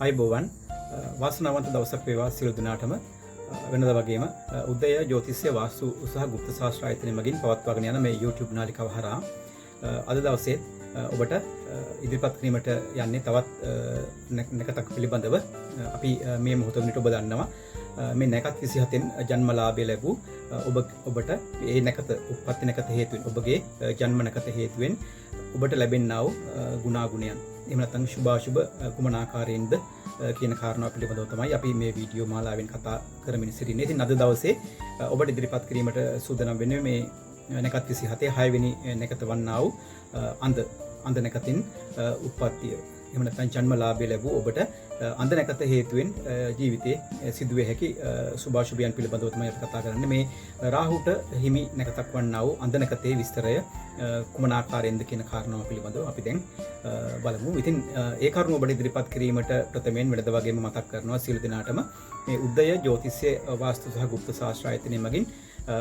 අයිබෝවන් වාසනාවන්ත දවසක් වේවා සියලු දෙනාටම වෙනදා වගේම උදය ජ්‍යොතිෂ්‍ය වාස්තු සහ ගුප්ත ශාස්ත්‍ර ආයතනය මගින් පවත්වාගෙන යන මේ YouTube නාලිකාව හරහා අද දවසේ ඔබට ඉදිරිපත් කිරීමට යන්නේ තවත් නැකතක් පිළිබඳව අපි මේ මොහොත වුණිට ඔබ දන්නවා මේ නැකත් 27න් ජන්මලාභය ලැබූ ඔබට ඒ නැකත උප්පත්ති නැකත හේතුවෙන් ඔබගේ ජන්ම නැකත හේතුවෙන් ඔබට ලැබෙන්නා වූ ගුණාගුණයන් එහෙම නැත්නම් සුභාශුභ කුමන ආකාරයෙන්ද කියන කාරණාව පිළිබඳව තමයි අපි මේ වීඩියෝ මාලාවෙන් කතා කරමින් සිටින්නේ. ඉතින් අද දවසේ ඔබට ඉදිරිපත් කිරීමට සූදානම් වෙන්නේ මේ නැකත් 27 6 වෙනි නැකත වන්නා වූ අන්ධ නැකතින් උප්පත්තිය. එහෙම නැත්නම් ජන්මලාභය ලැබූ ඔබට අන්ධ නැකත හේතුවෙන් ජීවිතයේ සිදුවේ හැකි සුභාශුභයන් පිළිබඳව තමයි අපි කතා කරන්නේ. මේ රාහුට හිමි නැකතක් වන්නා වූ අන්ධ නැකතේ විස්තරය කුමන ආකාරයෙන්ද කියන කාරණාව පිළිබඳව අපි දැන් බලමු. ඉතින් ඒ කරුණ ඔබට ඉදිරිපත් කිරීමට ප්‍රථමයෙන් වෙනද වගේම මතක් කරනවා සියලු දෙනාටම මේ උදය ජ්‍යොතිෂ්‍ය වාස්තු සහ ගුප්ත ශාස්ත්‍ර ආයතනය මගින්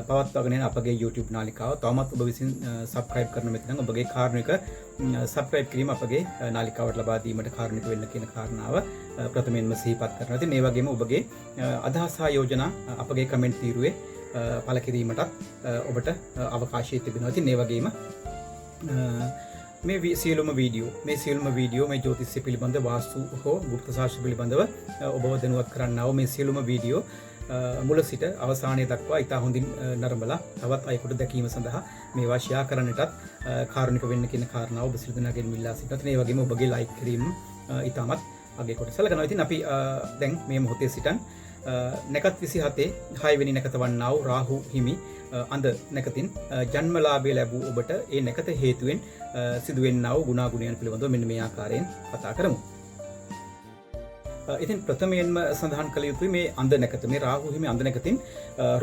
පවත්වාගෙන යන අපගේ YouTube නාලිකාව තවමත් ඔබ විසින් subscribe කරන මෙතන ඔබගේ කාරුණික subscribe කිරීම අපගේ නාලිකාවට ලබා දීමට කාරුණික වෙන්න කියන කාරණාව ප්‍රථමයෙන්ම සිහිපත් කරනවා. ඉතින් මේ වගේම ඔබගේ අදහස් සහ යෝජනා අපගේ comment තීරුවේ පළ කිරීමටත් ඔබට අවකාශය තිබෙනවා. ඉතින් මේ වගේම මේ සියලුම වීඩියෝ මේ ජ්‍යොතිෂය පිළිබඳ වාස්තු හෝ ගුප්ත ශාස්ත්‍ර පිළිබඳව ඔබව දැනුවත් කරන්නා වූ මේ සියලුම වීඩියෝ මුල සිට අවසානයේ දක්වා ඉතා හොඳින් නරඹලා තවත් අයෙකුට දැකීම සඳහා මේවා ෂෙයා කරන්නටත් කාරුණික වෙන්න කියන කාරණාව ඔබ සියලු දෙනාගෙන් ඉල්ලා සිටිනවා. ඒ වගේම ඔබගේ ලයික් කිරීම ඉතාමත් අගය කොට සැලකනවා. ඉතින් අපි දැන් මේ මොහොතේ සිටන් නැකත් 27 6 වෙනි නැකත වන්නා වූ රාහු හිමි අන්ධ නැකතින් ජන්මලාභය ලැබූ ඔබට ඒ නැකත හේතුවෙන් සිදුවෙන්නා වූ ගුණාගුණයන් පිළිබඳව මෙන්න මේ ආකාරයෙන් කතා කරමු. ඉතින් ප්‍රථමයෙන්ම සඳහන් කළ යුතුයි මේ අන්ධ නැකත මේ රාහු හිමි අන්ධ නැකතින්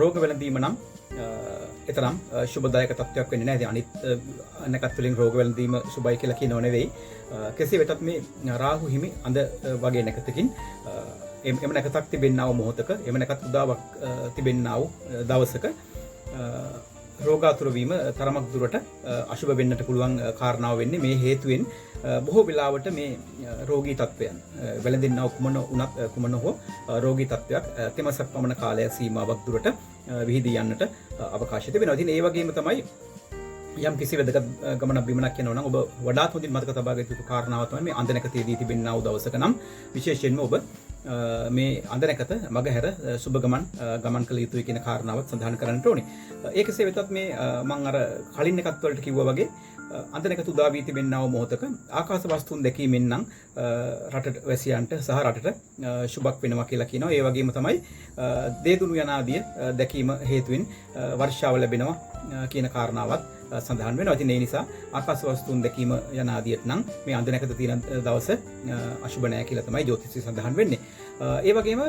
රෝග වැළඳීම නම් එතරම් සුබදායක තත්ත්වයක් වෙන්නේ නැහැ. අනිත් නැකත් වලින් රෝග වැළඳීම සුබයි කියලා කියනව නෙවෙයි. කෙසේ වෙතත් මේ රාහු හිමි අන්ධ වගේ නැකතකින් එම නැකතක් තිබෙන්නා වූ මොහොතක එම නැකත් උදාවක් තිබෙන්නා වූ දවසක රෝගාතුර වීම තරමක් දුරට අශුභ වෙන්නට පුළුවන් කාරණාව වෙන්නේ මේ හේතුවෙන් බොහෝ වෙලාවට මේ රෝගී තත්වයන් වැළඳෙන්නා කුමන හෝ රෝගී තත්වයක් තෙමසක් පමණ කාලය සීමාවක් දුරට විහිදී යන්නට අවකාශය තිබෙනවා. ඉතින් ඒ වගේම තමයි යම් කිසි වැදගත් ගමනක් බිමනක් යනවා නම් ඔබ වඩාත් හොඳින් මතක තබා ගත යුතු කාරණාව තමයි මේ අන්ධ නැකතේදී තිබෙනා වූ දවසක නම් විශේෂයෙන්ම ඔබ මේ අන්ධ නැකත මගහැර සුබ ගමන් කළ යුතුයි කියන කාරණාවත් සඳහන් කරන්නට ඕනේ. ඒ කෙසේ වෙතත් මේ මම අර කලින් එකත් වලට කිව්වා වගේ අන්ධ නැකත උදා වී තිබෙනා වූ මොහොතක ආකාශ වස්තුන් දැකීමෙන් නම් රටට වැසියන්ට සහ රටට සුබක් වෙනවා කියලා කියනවා. ඒ වගේම තමයි දේදුණු යනාදිය දැකීම හේතුවෙන් වර්ෂාව ලැබෙනවා කියන කාරණාවත් සඳහන් වෙනවා. ඉතින් ඒ නිසා ආකාශ වස්තුන් දැකීම යන ආදියට නම් මේ අන්ධ නැකත තියෙන දවස අශුභ නැහැ කියලා තමයි ජ්‍යොතිෂය සඳහන් වෙන්නේ. ඒ වගේම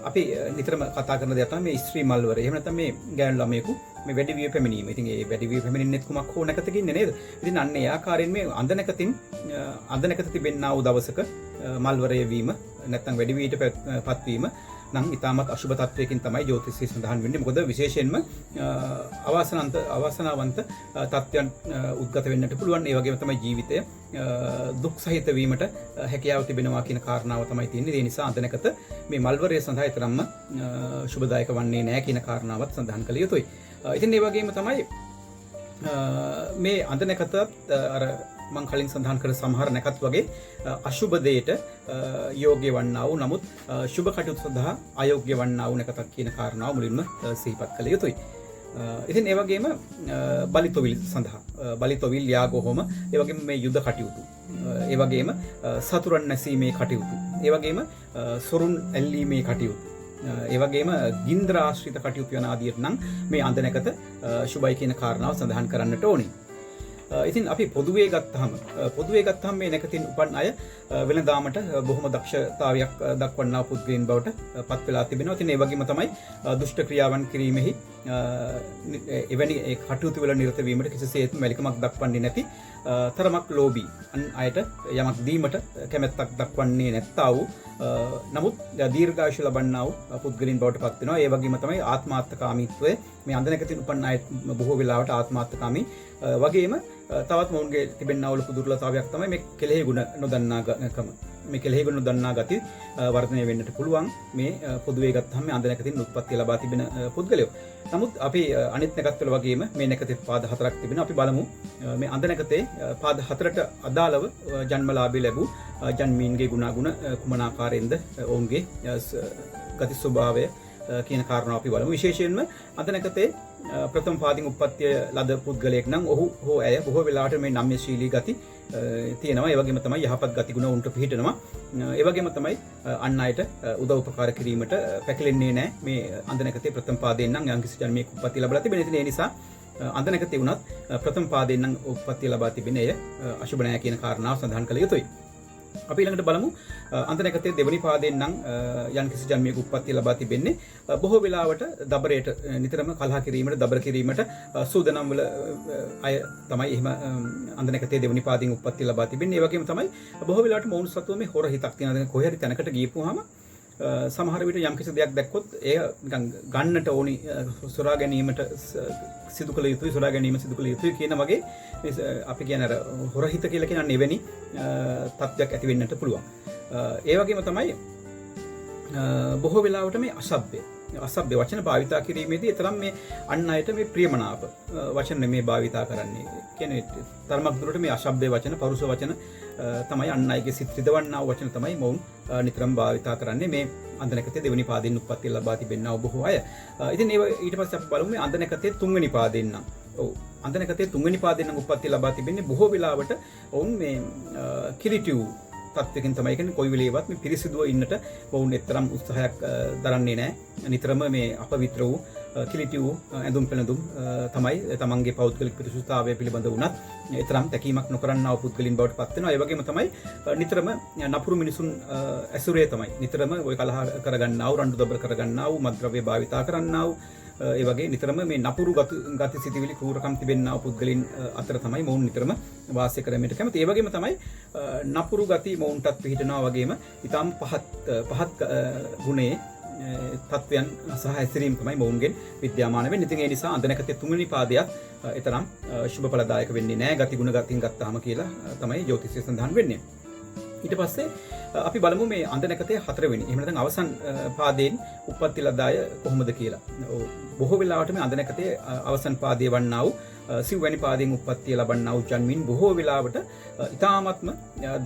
අපි නිතරම කතා කරන දෙයක් තමයි මේ ස්ත්‍රී මල්වර. එහෙම නැත්නම් මේ ගෑනු ළමයෙකු මේ වැඩි විය පැමිණීම. ඉතින් ඒ වැඩි විය පැමිණෙන්නේ කුමක් හෝ නැකතකින් නේද? ඉතින් අන්න ඒ ආකාරයෙන් මේ අන්ධ නැකත තිබෙන්නා වූ දවසක මල්වරය වීම නැත්නම් වැඩි වියට පත්වීම නම් ඉතාමත් අශුභ තත්වයකින් තමයි ජ්‍යොතිෂය සඳහන් වෙන්නේ. මොකද විශේෂයෙන්ම අවාසනාවන්ත තත්ත්වයන් උද්ගත වෙන්නට පුළුවන්. ඒ වගේම තමයි ජීවිතය දුක් සහිත වීමට හැකියාව තිබෙනවා කියන කාරණාව තමයි තියෙන්නේ. ඒ නිසා අන්ධ නැකත මේ මල්වරය සඳහා තරම්ම සුබදායක වන්නේ නැහැ කියන කාරණාවත් සඳහන් කළ යුතුයි. ඉතින් ඒ වගේම තමයි මේ අන්ධ නැකතත් අර මං කලින් සඳහන් කර සමහර නැකත් වගේ අශුභ දෙයට යෝග්‍ය වන්නා වූ නමුත් සුභ කටයුතු සඳහා අයෝග්‍ය වන්නා වූ නැකතක් කියන කාරණාව මුලින්ම සිහිපත් කළ යුතුයි. ඉතින් ඒ වගේම බලිතොවිල් සඳහා බලිතොවිල් යාගොහොම ඒ වගේම මේ යුද කටයුතු ඒ වගේම සතුරන් නැසීමේ කටයුතු ඒ වගේම සොරුන් ඇල්ලීමේ කටයුතු ඒ වගේම ගින්දර ආශ්‍රිත කටයුතු යන ආදියට නම් මේ අන්ධ නැකත සුභයි කියන කාරණාව සඳහන් කරන්නට ඕනේ. ඉතින් අපි පොදුවේ ගත්තහම මේ නැකතින් උපන් අය වෙළඳාමට බොහොම දක්ෂතාවයක් දක්වන්නා පුද්ගලයන් බවට පත් වෙලා තිබෙනවා. ඉතින් ඒ වගේම තමයි දුෂ්ට ක්‍රියාවන් කිරීමෙහි එවැනි කටයුතු වල නිරත වීමට කිසිසේත්ම වැලිකමක් දක්වන්නේ නැති තරමක් ලෝභී අන් අයට යමක් දීමට කැමැත්තක් දක්වන්නේ නැත්තා වූ නමුත් දීර්ඝායුෂ ලබන්නා වූ පුද්ගලයන් බවට පත් වෙනවා. ඒ වගේම තමයි ආත්මාර්ථකාමීත්වය මේ අන්ධ නැකතින් උපන් අය බොහෝ වෙලාවට ආත්මාර්ථකාමී වගේම තවත් මොවුන්ගේ තිබෙනා වූ ලොකු දුර්වලතාවයක් තමයි මේ කෙලෙහි ගුණ නොදන්නාකම. මේ කෙලෙහිගුණ දන්නා ගති වර්ධනය වෙන්නට පුළුවන් මේ පොදුවේ ගත්තහම මේ අන්දනකතින් උත්පත්ති ලබා තිබෙන පුද්ගලයෝ. නමුත් අපි අනිත් නැකත්වල වගේම මේ නැකතේ පාද 4ක් තිබෙනවා. අපි බලමු මේ අන්දනකතේ පාද 4ට අදාළව ජන්මලාභී ලැබූ ජන්මීන්ගේ ගුණාගුණ කුමන ආකාරයෙන්ද ඔවුන්ගේ ගති ස්වභාවය කියන කාරණාව අපි බලමු. විශේෂයෙන්ම අන්දනකතේ ප්‍රථම පාදින් උප්පත්තිය ලද පුද්ගලයෙක් නම් ඔහු හෝ ඇය බොහෝ වෙලාවට මේ නම්‍යශීලී ගති තියෙනවා. ඒ වගේම තමයි යහපත් ගති ගුණ උන්ට පිහිටනවා. ඒ වගේම තමයි අන් අයට උදව් උපකාර කිරීමට පැකිලෙන්නේ නැහැ. මේ අන්දනකතේ ප්‍රථම පාදයෙන් නම් යම්කිසි ජන්මයක උප්පත්තිය ලැබලා තිබෙන. ඉතින් ඒ නිසා අන්දනකතේ වුණත් ප්‍රථම පාදයෙන් නම් උප්පත්තිය ලබා තිබෙන එය අශුභ නැහැ කියන කාරණාව සඳහන් කළ යුතුයි. අපි ඊළඟට බලමු අන්තනකතේ දෙවනි පාදයෙන් නම් යම්කිසි ජන්මයක උප්පත්තිය ලබා තිබෙන්නේ බොහෝ වෙලාවට දබරයට නිතරම කලහ කිරීමට දබර කිරීමට සූදානම් වල අය තමයි එහෙම අන්තනකතේ දෙවනි පාදයෙන් උප්පත්තිය ලබා තිබෙන්නේ. ඒ වගේම තමයි බොහෝ වෙලාවට මොවුන් සතුව මේ හොර හිතක් තියෙන කොහේ හරි තැනකට ගියපුවාම සමහර විට යම්කිසි දෙයක් දැක්කොත් එය නිකන් ගන්නට ඕනි සොරා ගැනීමට සිදු කළ යුතුයි සොරා ගැනීම සිදු කළ යුතුයි කියන වගේ අපි කියන අර හොරහිත කියලා කියන එවැනි තත්ත්වයක් ඇති වෙන්නට පුළුවන්. ඒ වගේම තමයි බොහෝ වෙලාවට මේ අසභ්‍ය වචන භාවිතා කිරීමේදී තරම් මේ අන් අයට මේ ප්‍රියමනාප වචන මේ භාවිතා කරන්නේ. කියන්නේ තරමක් දුරට මේ අසභ්‍ය වචන පරුෂ වචන තමයි අන් අයගේ සිත් රිදවන්නා වූ වචන තමයි මොවුන් නිතරම භාවිතා කරන්නේ මේ අන්දනකතේ දෙවෙනි පාදයෙන් උප්පත්තිය ලබා තිබෙනා වූ බොහෝ අය. ඉතින් ඊට පස්සේ අපි බලමු මේ අන්දනකතේ තුන්වෙනි පාදයෙන් නම් අන්දනකතේ තුන්වෙනි පාදයෙන් නම් උප්පත්තිය ලබා තිබෙන්නේ බොහෝ වෙලාවට ඔවුන් මේ කිලිටිව් තත්වකින් තමයි කියන්නේ කොයි වෙලේවත් මේ පිරිසිදුව ඉන්නට වුන් එතරම් උත්සාහයක් දරන්නේ නැහැ. නිතරම මේ අපවිත්‍ර වූ කිලිටි වූ ඇඳුම් පැළඳුම් තමයි තමන්ගේ පෞද්ගලික පිරිසුදුතාවය පිළිබඳ වුණත් එතරම් තැකීමක් නොකරන්නා වූ පුද්ගලින් බවට පත් වෙනවා. ඒ වගේම තමයි නිතරම නපුරු මිනිසුන් ඇසුරේ තමයි නිතරම ওই කලහ කරගන්නා වූ රණ්ඩු දබර කරගන්නා වූ මත්ද්‍රව්‍ය භාවිතා කරන්නා වූ ඒ වගේ නිතරම මේ නපුරු ගති සිටිවිලි කූරකම් තිබෙනා වූ පුද්ගලින් අතර තමයි මොවුන් නිතරම වාසය කරමිට කැමති. ඒ වගේම තමයි නපුරු ගති මොවුන්ටත් පිහිටනවා වගේම ඊටම පහත් ගුණයේ තත්වයන් සහ හැසිරීම තමයි මොවුන්ගෙන් විද්‍යාමාන වෙන්නේ. ඉතින් ඒ නිසා අන්දනකතේ තුන්වෙනි පාදයක් ඊතරම් සුබ ඵලදායක වෙන්නේ නැහැ. ගති ගුණ ගතින් ගත්තාම කියලා තමයි ජ්‍යොතිෂය සඳහන් වෙන්නේ. ඊට පස්සේ අපි බලමු මේ අන්දනකතේ හතරවෙනි එහෙම නැත්නම් අවසන් පාදයෙන් උප්පත්ති ලදාය කොහොමද කියලා. බොහෝ වෙලාවට මේ අන්දනකතේ අවසන් පාදයේ වන්නා වූ සිව්වැනි පාදයෙන් උප්පත්තිය ලබන්නා වූ ජන්මින් බොහෝ වෙලාවට ඊ타ත්ම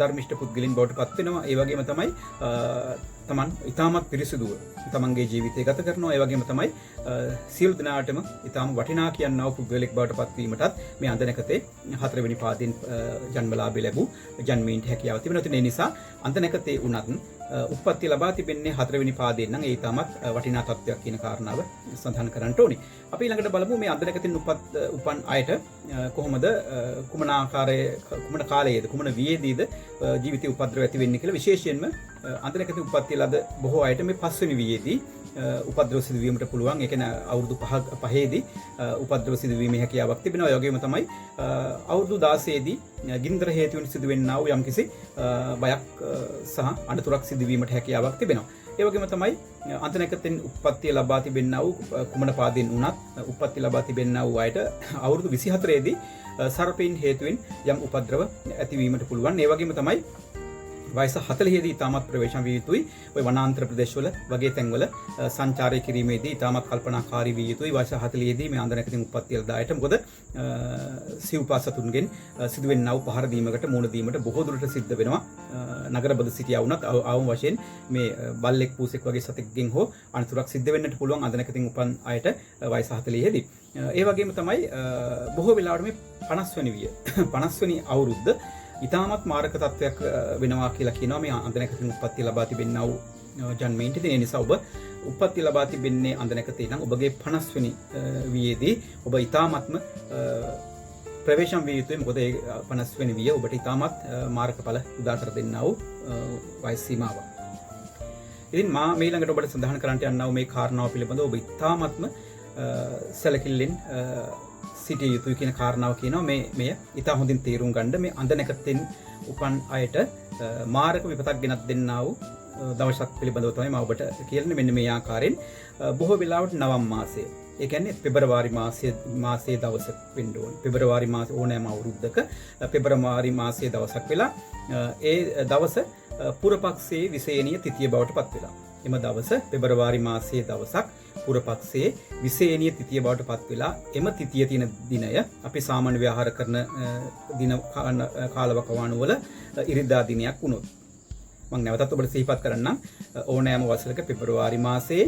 ධර්මිෂ්ඨ පුද්ගලින් බවට පත් වෙනවා. ඒ වගේම තමයි තමන් ඊ타මත් පිරිසුදුව තමන්ගේ ජීවිතය ගත කරනවා. ඒ වගේම තමයි සියලු දෙනාටම ඊ타ම වටිනා කියනා වූ පුද්ගලෙක් බවට පත් වීමටත් මේ අන්දනකතේ හතරවෙනි පාදයෙන් ජන්මලාභය ලැබූ ජන්මීන්ට හැකියාව තිබෙනවා. ඒ නිසා අන්දනකතේ උනත් උප්පත්ති ලබා තිබෙන්නේ හතරවෙනි පාදයෙන් නම් ඒ ඊටමත් වටිනා තත්ත්වයක් කියන කාරණාව සඳහන් කරන්න ඕනේ. අපි ඊළඟට බලමු මේ අන්දනකතින් උපන් අයට කොහොමද කුමන කාලයේද කුමන වියේදීද ජීවිතේ උපද්‍රව ඇති වෙන්නේ කියලා. විශේෂයෙන්ම අන්දනකතින් උප්පත්ති ලද බොහෝ අයට මේ පස්වෙනි වියේදී උපද්‍රව සිදුවීමට පුළුවන්. ඒ කියන්නේ අවුරුදු 5ේදී උපද්‍රව සිදුවීමේ හැකියාවක් තිබෙනවා. ඒ වගේම තමයි අවුරුදු 16ේදී ගින්දර හේතුවෙන් සිදුවෙන්නා වූ යම්කිසි බයක් සහ අනතුරක් සිදුවීමට හැකියාවක් තිබෙනවා. ඒ වගේම තමයි අන්තනකතෙන් උප්පත්තිය ලබා තිබෙන්නා වූ කුමන පාදයෙන් වුණත් උප්පත්ති ලබා තිබෙන්නා වූ අයට අවුරුදු 24ේදී සර්පයින් හේතුවෙන් යම් උපද්‍රව ඇතිවීමට පුළුවන්. ඒ වගේම තමයි වයස 40ේදී ඊටමත් ප්‍රවේශම් විය යුතුයි. ඔය වනාන්තර ප්‍රදේශවල වගේ තැන්වල සංචාරය කිරීමේදී ඊටමත් කල්පනාකාරී විය යුතුයි. වයස 40ේදී මේ අන්දනකතින් උප්පත්තිය ලදායට මොකද සිව්පාසතුන්ගෙන් සිදුවෙනා වූ පහර දීමකට මුහුණ දීමට බොහෝ දුරට සිද්ධ වෙනවා. නගරබද සිටියා වුණත් අවම වශයෙන් මේ බල්ලෙක් පූසෙක් වගේ සතෙක්ගෙන් හෝ අනතුරක් සිද්ධ වෙන්නට පුළුවන් අන්දනකතින් උපන් අයට වයස 40ේදී. ඒ වගේම තමයි බොහෝ වෙලාවට මේ 50 වෙනි අවුරුද්ද ඊටමත් මාරක තත්වයක් වෙනවා කියලා කියනවා මේ අන්දනකතින් උප්පත්ති ලබා තිබෙනා වූ ජන්මීන්ට. ඒ නිසා ඔබ උප්පත්ති ලබා තිබෙන්නේ අන්දනකතේ නම් ඔබගේ 50 වෙනි වියේදී ඔබ ඊටමත්ම ප්‍රවේශම් විය යුතුයි. මොකද ඒ 50 වෙනි විය ඔබට ඊටමත් මාරකඵල උදා කර දෙන්නා වූ වයස් සීමාවක්. ඉතින් මා මේ ළඟට ඔබට සඳහන් කරන්නට යන්නා වූ මේ කාරණාව පිළිබඳව ඔබ ඊටමත්ම සැලකිල්ලෙන් සිටිය යුතුයි කියන කාරණාව කියනවා. මෙය ඉතා හොඳින් තේරුම් ගන්න මේ අන්දනකතෙන් උපන් අයට මාරක විපතක් ගෙනත් දෙන්නා වූ දවසක් පිළිබඳව තමයි මම ඔබට කියන්නේ. මෙන්න මේ ආකාරයෙන් බොහෝ වෙලාවට නවම් මාසයේ ඒ කියන්නේ පෙබරවාරි මාසයේ දවස වෙන්න ඕනේ. පෙබරවාරි මාස ඕනෑම අවුරුද්දක පෙබරවාරි මාසයේ දවසක් වෙලා ඒ දවස පුරපක්ෂයේ විශේෂණීය තිථිය බවට පත් වෙලා. එම දවස පෙබරවාරි මාසයේ දවසක් පුරපක්ෂයේ විශේෂණීය තිථිය බවට පත් වෙලා එම තිථිය තියෙන දිනය අපි සාමාන්‍ය ව්‍යවහාර කරන දින කාලවකවානු වල ඉරිදා දිනයක් වුණොත් මම නැවතත් ඔබට සිහිපත් කරන්නම් ඕනෑම වසරක පෙබරවාරි මාසයේ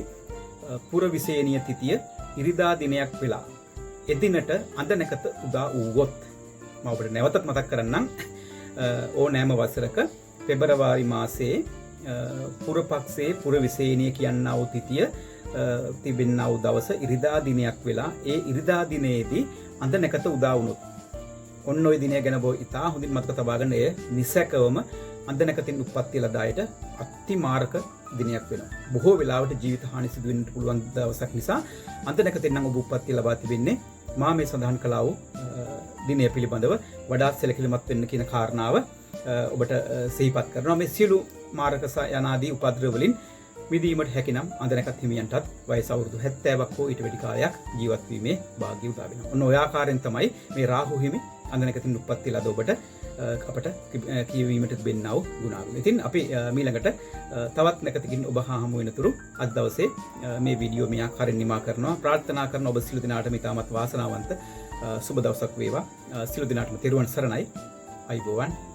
පුර විශේෂණීය තිථිය ඉරිදා දිනයක් වෙලා එදිනට අඳනකත උදා වූවොත් මම ඔබට නැවතත් මතක් කරන්නම් ඕනෑම වසරක පෙබරවාරි මාසයේ පුරපක්ෂයේ පුර විශේෂණීය කියනා වූ තිථිය තිබෙනා වූ දවස ඉරිදා දිනයක් වෙලා ඒ ඉරිදා දිනේදී අඳනකත උදා වුණොත් ඔන්න ඔය දිනය ගැන බෝ ඉතා හොඳින් මතක තබා ගන්න. එය නිසැකවම අඳනකතින් උප්පත්ති ලද අයට අතිමාරක දිනයක් වෙනවා. බොහෝ වෙලාවට ජීවිත හානි සිදු වෙන්නට පුළුවන් දවසක් නිසා අඳනකතින් නම් ඔබ උප්පත්ති ලබා තිබෙන්නේ මා මේ සඳහන් කළා වූ දිනය පිළිබඳව වඩාත් සැලකිලිමත් වෙන්න කියන කාරණාව ඔබට සිහිපත් කරනවා. මේ සියලු මාරක යනාදී උපද්‍රව වලින් මිදීමට හැකිනම් අඳනකත් හිමියන්ටත් වයස අවුරුදු 70ක් හෝ ඊට වැඩි කාලයක් ජීවත් වීමේ වාග්ය උදා වෙනවා. ඔන්න ඔය ආකාරයෙන් තමයි මේ රාහු හිමි අඳනකතින් උප්පත්ති ලද ඔබට අපට කියවීමට තිබෙනා වූ ගුණාගුණ. ඉතින් අපි ඊළඟට තවත් නැකතකින් ඔබ හමු වෙනතුරු අද දවසේ මේ වීඩියෝ මේ ආකාරයෙන් නිමා කරනවා. ප්‍රාර්ථනා කරන ඔබ සියලු දෙනාටම ඉතාමත් වාසනාවන්ත සුබ දවසක් වේවා. සියලු දෙනාටම තෙරුවන් සරණයි. අයිබෝවන්.